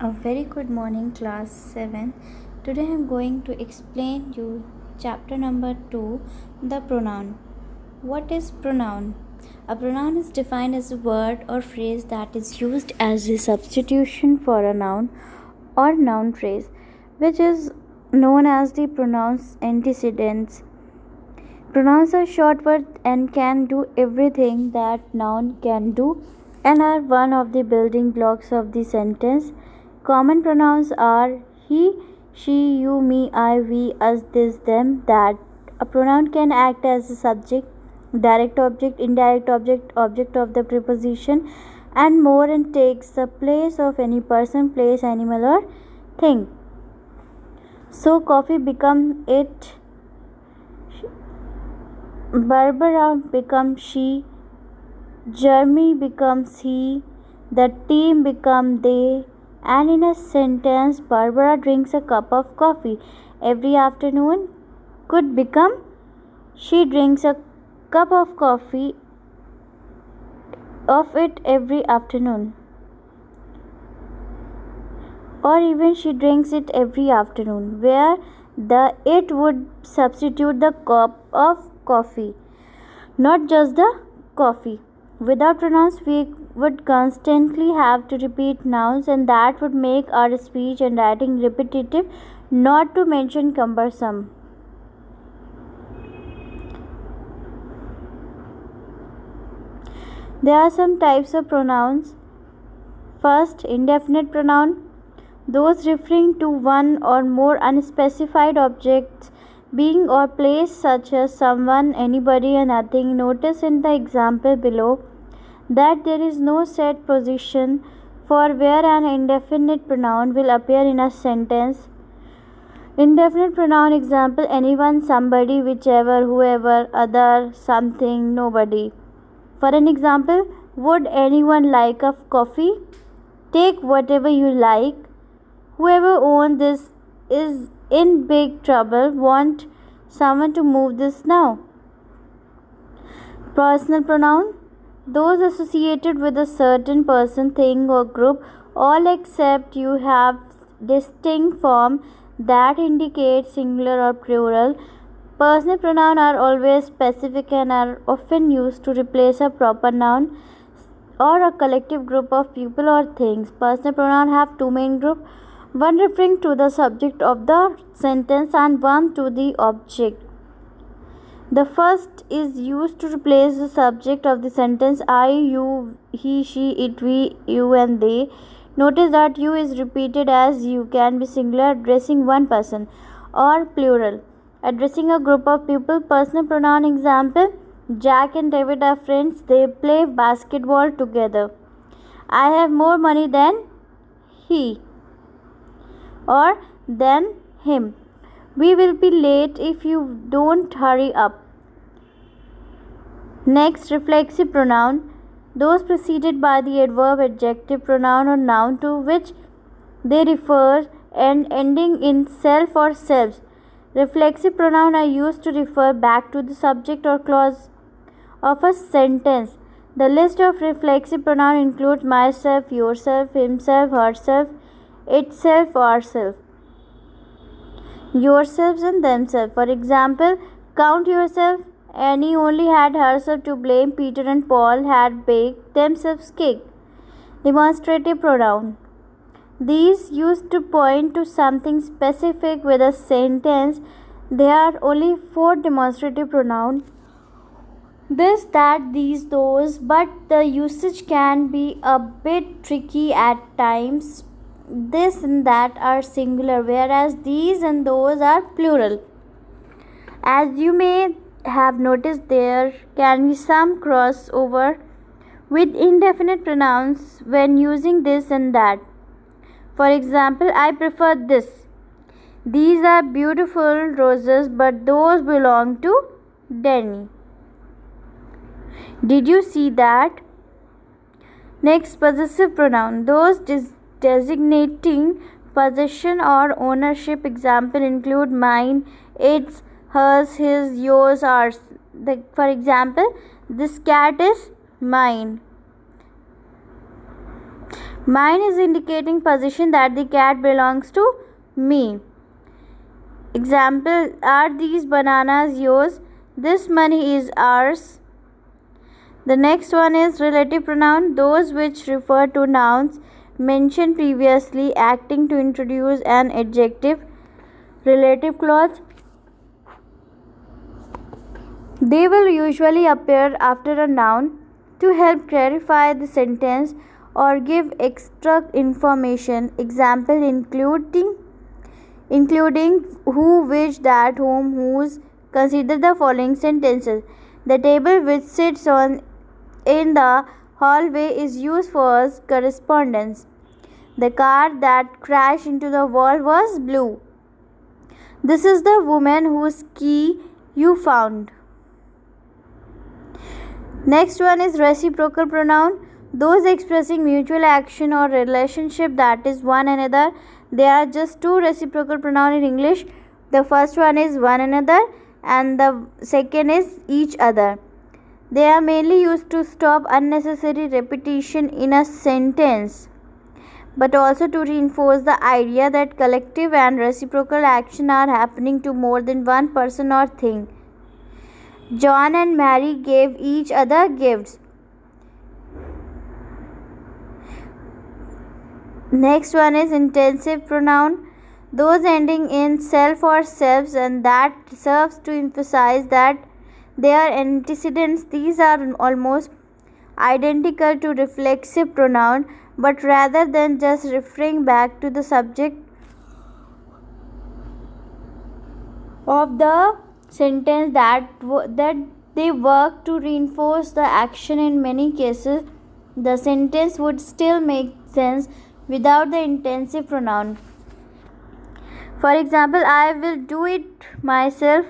A very good morning, class 7. Today I am going to explain you chapter number 2, the pronoun. What is pronoun? A pronoun is defined as a word or phrase that is used as a substitution for a noun or noun phrase, which is known as the pronoun's antecedents. Pronouns are short words and can do everything that noun can do and are one of the building blocks of the sentence. Common pronouns are he, she, you, me, I, we, us, this, them, that. A pronoun can act as a subject, direct object, indirect object, object of the preposition, and more, and takes the place of any person, place, animal, or thing. So, coffee become it, Barbara becomes she, Jeremy becomes he, the team become they, and in a sentence, Barbara drinks a cup of coffee every afternoon could become she drinks a cup of coffee of it every afternoon, or even she drinks it every afternoon, where the it would substitute the cup of coffee, not just the coffee. Without pronouns, we would constantly have to repeat nouns, and that would make our speech and writing repetitive, not to mention cumbersome. There are some types of pronouns. First, indefinite pronoun, those referring to one or more unspecified objects, being or place, such as someone, anybody, and nothing. Notice in the example below that there is no set position for where an indefinite pronoun will appear in a sentence. Indefinite pronoun example: anyone, somebody, whichever, whoever, other, something, nobody. For an example, would anyone like a coffee? Take whatever you like. Whoever owns this is in big trouble. Want someone to move this now. Personal pronoun, those associated with a certain person, thing, or group, all except you have distinct form that indicates singular or plural. Personal pronouns are always specific and are often used to replace a proper noun or a collective group of people or things. Personal pronouns have two main groups, one referring to the subject of the sentence and one to the object. The first is used to replace the subject of the sentence: I, you, he, she, it, we, you, and they. Notice that you is repeated as you can be singular addressing one person or plural addressing a group of people. Personal pronoun example: Jack and David are friends. They play basketball together. I have more money than he or than him. We will be late if you don't hurry up. Next, reflexive pronoun, those preceded by the adverb, adjective, pronoun, or noun to which they refer and ending in self or selves. Reflexive pronouns are used to refer back to the subject or clause of a sentence. The list of reflexive pronouns includes myself, yourself, himself, herself, itself, ourself, yourselves, and themselves. For example, count yourself. Annie only had herself to blame. Peter and Paul had baked themselves cake. Demonstrative pronoun, these used to point to something specific with a sentence. There are only 4 demonstrative pronouns: this, that, these, those, but the usage can be a bit tricky at times. This and that are singular, whereas these and those are plural. As you may have noticed, there can be some crossover with indefinite pronouns when using this and that. For example, I prefer this. These are beautiful roses, but those belong to Danny. Did you see that? Next, possessive pronoun, those designating possession or ownership. Example include mine, its, hers, his, yours, ours. For example, this cat is mine. Mine is indicating position, that the cat belongs to me. Example, are these bananas yours? This money is ours. The next one is relative pronoun, those which refer to nouns mentioned previously, acting to introduce an adjective. Relative clause, they will usually appear after a noun to help clarify the sentence or give extra information. Example, including who, which, that, whom, whose. Consider the following sentences. The table which sits on in the hallway is used for correspondence. The car that crashed into the wall was blue. This is the woman whose key you found. Next one is reciprocal pronoun, those expressing mutual action or relationship, that is one another. There are just two reciprocal pronouns in English. The first one is one another and the second is each other. They are mainly used to stop unnecessary repetition in a sentence, but also to reinforce the idea that collective and reciprocal action are happening to more than one person or thing. John and Mary gave each other gifts. Next one is intensive pronoun, those ending in self or selves and that serves to emphasize that they are antecedents. These are almost identical to reflexive pronoun, but rather than just referring back to the subject of the sentence, that they work to reinforce the action. In many cases, the sentence would still make sense without the intensive pronoun. For example, I will do it myself.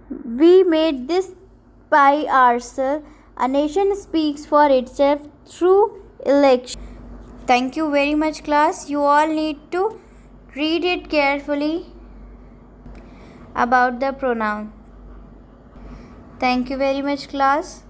We made this by ourselves. A nation speaks for itself through election. Thank you very much, class. You all need to read it carefully about the pronoun. Thank you very much, class.